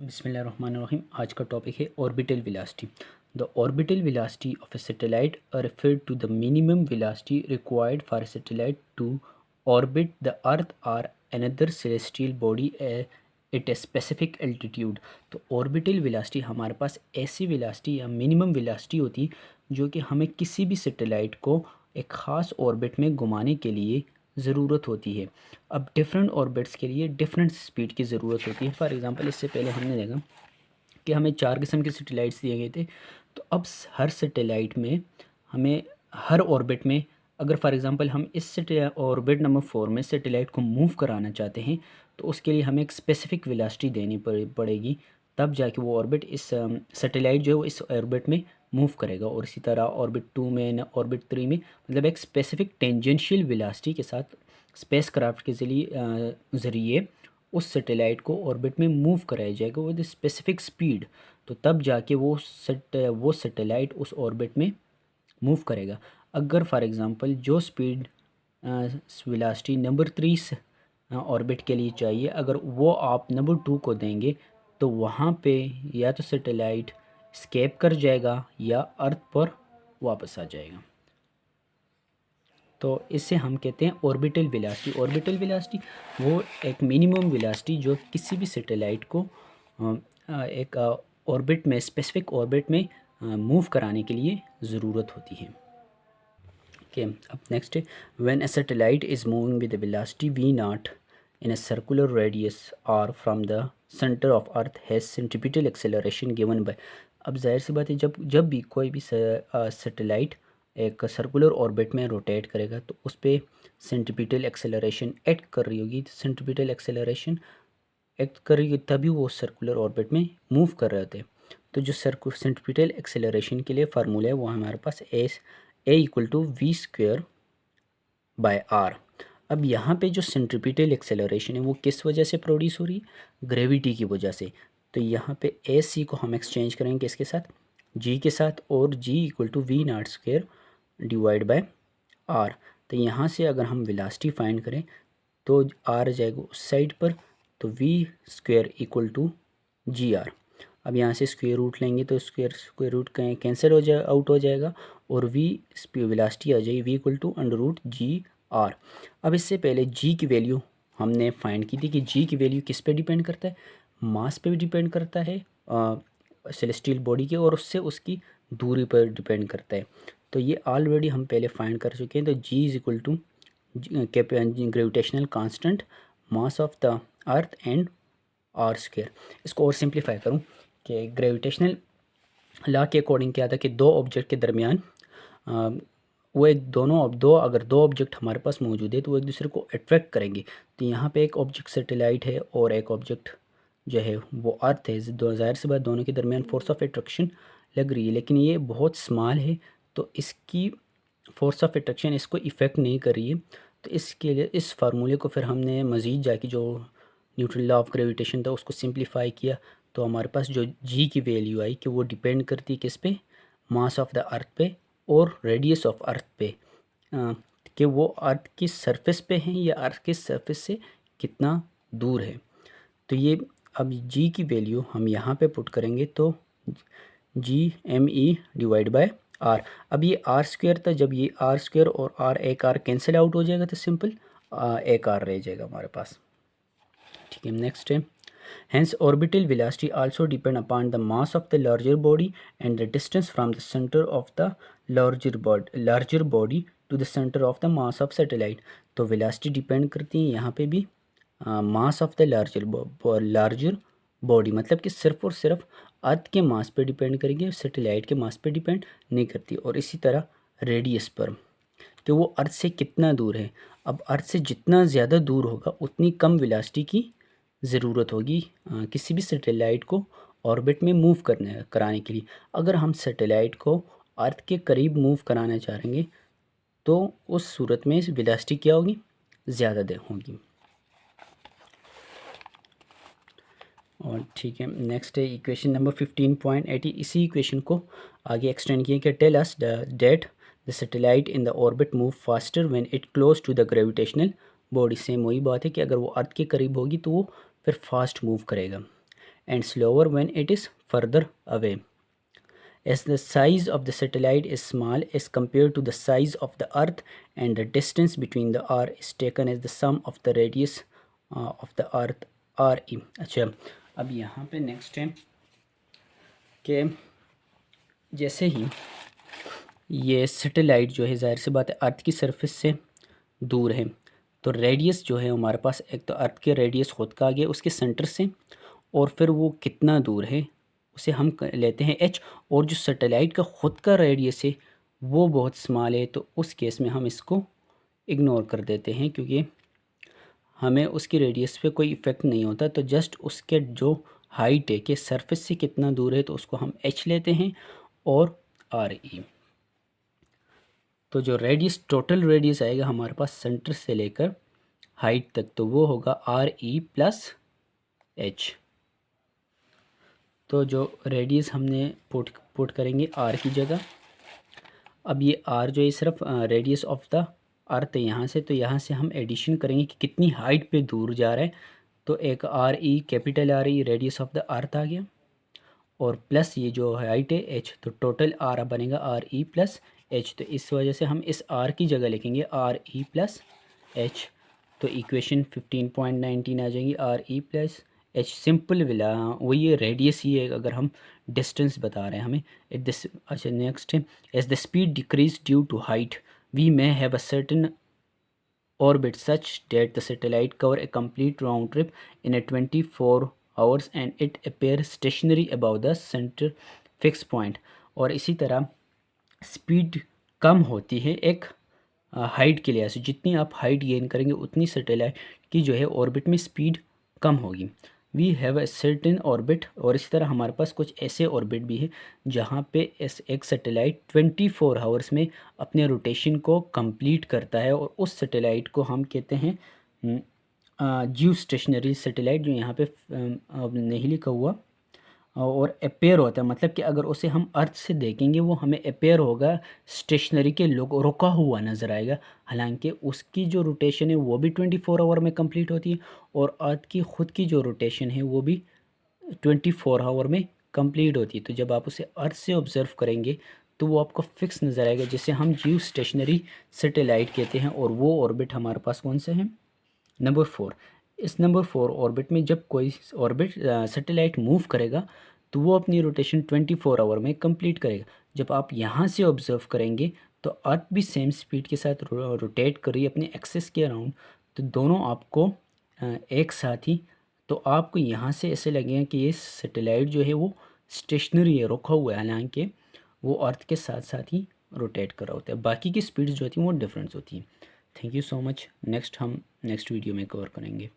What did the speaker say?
बिस्मिल्लाहिर्रहमानिर्रहीम। आज का टॉपिक है orbital velocity. The orbital velocity of a satellite are referred to the minimum velocity required for a satellite to orbit the earth or another celestial body at a specific altitude. तो orbital velocity हमारे पास ऐसी velocity या minimum velocity होती है जो कि हमें किसी भी सैटेलाइट को एक ख़ास ऑर्बिट में घुमाने के लिए ज़रूरत होती है। अब डिफरेंट ऑर्बिट्स के लिए डिफरेंट स्पीड की ज़रूरत होती है। फॉर एग्जांपल इससे पहले हमने देखा कि हमें 4 किस्म के सैटेलाइट्स दिए गए थे। तो अब हर सैटेलाइट में हमें हर ऑर्बिट में अगर फॉर एग्जांपल हम इस ऑर्बिट नंबर 4 में सैटेलाइट को मूव कराना चाहते हैं तो उसके लिए हमें एक स्पेसिफिक वेलोसिटी देनी पड़ेगी, तब जाके वो ऑर्बिट इस सैटेलाइट जो है वो इस ऑर्बिट में मूव करेगा। और इसी तरह ऑर्बिट 2 में ऑर्बिट 3 में मतलब एक स्पेसिफिक टेंजेंशियल वेलोसिटी के साथ स्पेस क्राफ्ट के ज़रिए उस सैटेलाइट को ऑर्बिट में मूव कराया जाएगा विद स्पेसिफिक स्पीड। तो तब जाके वो सैटेलाइट उस ऑर्बिट में मूव करेगा। अगर फॉर एग्ज़ाम्पल जो स्पीड वेलोसिटी नंबर 3 ऑर्बिट के लिए चाहिए, अगर वो आप नंबर 2 को देंगे तो वहाँ पे या तो सैटेलाइट स्केप कर जाएगा या अर्थ पर वापस आ जाएगा। तो इससे हम कहते हैं ऑर्बिटल वेलोसिटी। ऑर्बिटल वेलोसिटी वो एक मिनिमम वेलोसिटी जो किसी भी सैटेलाइट को एक ऑर्बिट में स्पेसिफिक ऑर्बिट में मूव कराने के लिए ज़रूरत होती है। ओके, अब नेक्स्ट है when a satellite is moving with velocity V naught in a circular radius R from the centre of earth has centripetal acceleration given by. अब जाहिर सी बात है जब भी कोई भी सैटेलाइट एक सर्कुलर ऑर्बिट में रोटेट करेगा तो उस पर सेंट्रीपिटल एक्सेलरेशन एक्ट कर रही होगी। तो सेंट्रीपिटल एक्सेलरेशन एक्ट कर रही है तभी वो सर्कुलर ऑर्बिट में मूव कर रहे थे। तो जो सेंट्रीपिटल एक्सेलरेशन के लिए फार्मूला है वो हमारे पास a equal to v square by are. अब यहाँ पे जो सेंट्रीपिटल एक्सेलरेशन है वो किस वजह से प्रोड्यूस हो रही है? ग्रेविटी की वजह से। तो यहाँ पे ए सी को हम एक्सचेंज करेंगे किसके साथ? जी के साथ, और G equal to V nought square divide by R. तो यहाँ से अगर हम वेलोसिटी फाइंड करें तो आर आ जाएगा उस साइड पर, तो V square equal to G R. अब यहाँ से स्क्वेयर रूट लेंगे तो स्क्वेयर रूट कैंसिल आउट हो जाएगा और वी वेलोसिटी आ जाएगी V equal under root G R. अब इससे पहले जी की वैल्यू हमने फाइंड की थी कि जी की वैल्यू किस पे डिपेंड करता है? मास पे भी डिपेंड करता है सेलेस्टियल बॉडी के, और उससे उसकी दूरी पर डिपेंड करता है। तो ये ऑलरेडी हम पहले फाइंड कर चुके हैं। तो g is equal to gravitational constant mass of the earth and r square. इसको और सिंप्लीफाई करूँ कि ग्रेविटेशनल लॉ के अकॉर्डिंग क्या था कि दो ऑब्जेक्ट के दरमियान वो अगर दो ऑब्जेक्ट हमारे पास मौजूद है तो वो एक दूसरे को अट्रैक्ट करेंगे। तो यहाँ पे एक ऑब्जेक्ट सैटेलाइट है और एक ऑब्जेक्ट जो है वो अर्थ है। ज़ाहिर सी बात दोनों के दरमियान फोर्स ऑफ अट्रैक्शन लग रही है, लेकिन ये बहुत स्मॉल है तो इसकी फोर्स ऑफ अट्रैक्शन इसको इफ़ेक्ट नहीं कर रही है। तो इसके लिए इस फार्मूले को फिर हमने मज़ीद जाके जो न्यूटन लॉ ऑफ ग्रेविटेशन था उसको सिंप्लीफाई किया। तो हमारे पास जो जी की वैल्यू आई कि वो डिपेंड करती है किस पे? मास ऑफ द अर्थ पे और रेडियस ऑफ अर्थ पे, कि वो अर्थ की सरफेस पे हैं या अर्थ के सरफेस से कितना दूर है। तो ये अब जी की वैल्यू हम यहाँ पे पुट करेंगे तो G M E divide by are. अब ये आर स्क्वेयर था, जब ये आर स्क्वेयर और आर एक आर कैंसिल आउट हो जाएगा तो सिंपल एक आर रह जाएगा हमारे पास। ठीक है, नेक्स्ट है hence orbital velocity also depend upon the mass of the larger body and the distance from the center of the larger body to the center of the mass of satellite। तो velocity depend करती है यहाँ पे भी मास of the larger body, मतलब कि सिर्फ और सिर्फ अर्थ के मास पे डिपेंड करेगी, सैटेलाइट के मास पे डिपेंड नहीं करती। और इसी तरह रेडियस पर कि वो अर्थ से कितना दूर है। अब अर्थ से जितना ज़्यादा दूर होगा उतनी कम वेलोसिटी की ज़रूरत होगी किसी भी सैटेलाइट को ऑर्बिट में मूव कराने के लिए। अगर हम सैटेलाइट को अर्थ के करीब मूव कराना चाहेंगे तो उस सूरत में वेलोसिटी क्या होगी? ज़्यादा होगी। और ठीक है, नेक्स्ट है इक्वेशन नंबर 15.80। इसी इक्वेशन को आगे एक्सटेंड किया कि tell us that the satellite in the orbit move faster when it close to the gravitational body. Same वही बात है कि अगर वो अर्थ के करीब होगी तो वो फिर फास्ट मूव करेगा। and slower when it is further away. As the size of the satellite is small as compared to the size of the earth, and the distance between the r is taken as the sum of the radius of the earth re. अच्छा, अब यहाँ पे next है कि जैसे ही ये satellite जो है ज़ाहिर सी बात है अर्थ की सरफेस से दूर है, तो रेडियस जो है हमारे पास, एक तो अर्थ के रेडियस ख़ुद का आ गया उसके सेंटर से, और फिर वो कितना दूर है उसे हम लेते हैं h, और जो सैटेलाइट का ख़ुद का रेडियस है वो बहुत स्मॉल है, तो उस केस में हम इसको इग्नोर कर देते हैं क्योंकि हमें उसकी रेडियस पे कोई इफ़ेक्ट नहीं होता। तो जस्ट उसके जो हाइट है कि सरफेस से कितना दूर है तो उसको हम h लेते हैं और re। तो जो रेडियस, टोटल रेडियस आएगा हमारे पास सेंटर से लेकर हाइट तक, तो वो होगा re प्लस h। तो जो रेडियस हमने पुट करेंगे r की जगह। अब ये r जो है सिर्फ रेडियस ऑफ द अर्थ है यहाँ से, तो यहाँ से हम एडिशन करेंगे कि कितनी हाइट पे दूर जा रहा है। तो एक re, capital re radius of the earth आ गया, और प्लस ये जो हाइट है h, तो टोटल r बनेगा re प्लस h। तो इस वजह से हम इस r की जगह लिखेंगे re प्लस h। तो इक्वेशन 15.19 आ जाएंगी re प्लस h। सिंपल विला वही रेडियस ही है अगर हम डिस्टेंस बता रहे हैं हमें एट दिस। अच्छा नेक्स्ट है, as the speed decrease due to height we may have a certain orbit such that the satellite cover a complete round trip in a 24 hours and it appears stationary above the center fixed point। और इसी तरह speed कम होती है एक height के लिहाज से, जितनी आप हाइट गेन करेंगे उतनी सैटेलाइट की जो है ऑर्बिट में स्पीड कम होगी। We have a certain orbit, और इसी तरह हमारे पास कुछ ऐसे ऑर्बिट भी है जहाँ पे एक सैटेलाइट 24 आवर्स में अपने रोटेशन को कंप्लीट करता है, और उस सैटेलाइट को हम कहते हैं जियो स्टेशनरी सैटेलाइट, जो यहाँ पे नहीं लिखा हुआ, और अपेयर होता है, मतलब कि अगर उसे हम अर्थ से देखेंगे वो हमें अपेयर होगा स्टेशनरी के रुका हुआ नज़र आएगा, हालांकि उसकी जो रोटेशन है वो भी 24 आवर में कंप्लीट होती है, और अर्थ की ख़ुद की जो रोटेशन है वो भी 24 आवर में कंप्लीट होती है। तो जब आप उसे अर्थ से ऑब्ज़र्व करेंगे तो वो आपको फिक्स नज़र आएगा, जिसे हम जियो स्टेशनरी सैटेलाइट कहते हैं, और वो ऑर्बिट हमारे पास कौन सा है, नंबर 4। इस नंबर 4 ऑर्बिट में जब कोई ऑर्बिट सैटेलाइट मूव करेगा तो वो अपनी रोटेशन 24 आवर में कंप्लीट करेगा। जब आप यहाँ से ऑब्ज़र्व करेंगे तो अर्थ भी सेम स्पीड के साथ रोटेट कर रही है अपने एक्सिस के अराउंड, तो दोनों आपको एक साथ ही, तो आपको यहाँ से ऐसे लगेगा कि ये सैटेलाइट जो है वो स्टेशनरी है, रुका हुआ है, हालांकि वो अर्थ के साथ साथ ही रोटेट कर रहा होता है। बाकी की स्पीड्स जो होती हैं वो डिफरेंस होती हैं। Thank you so much. Next हम नेक्स्ट वीडियो में कवर करेंगे।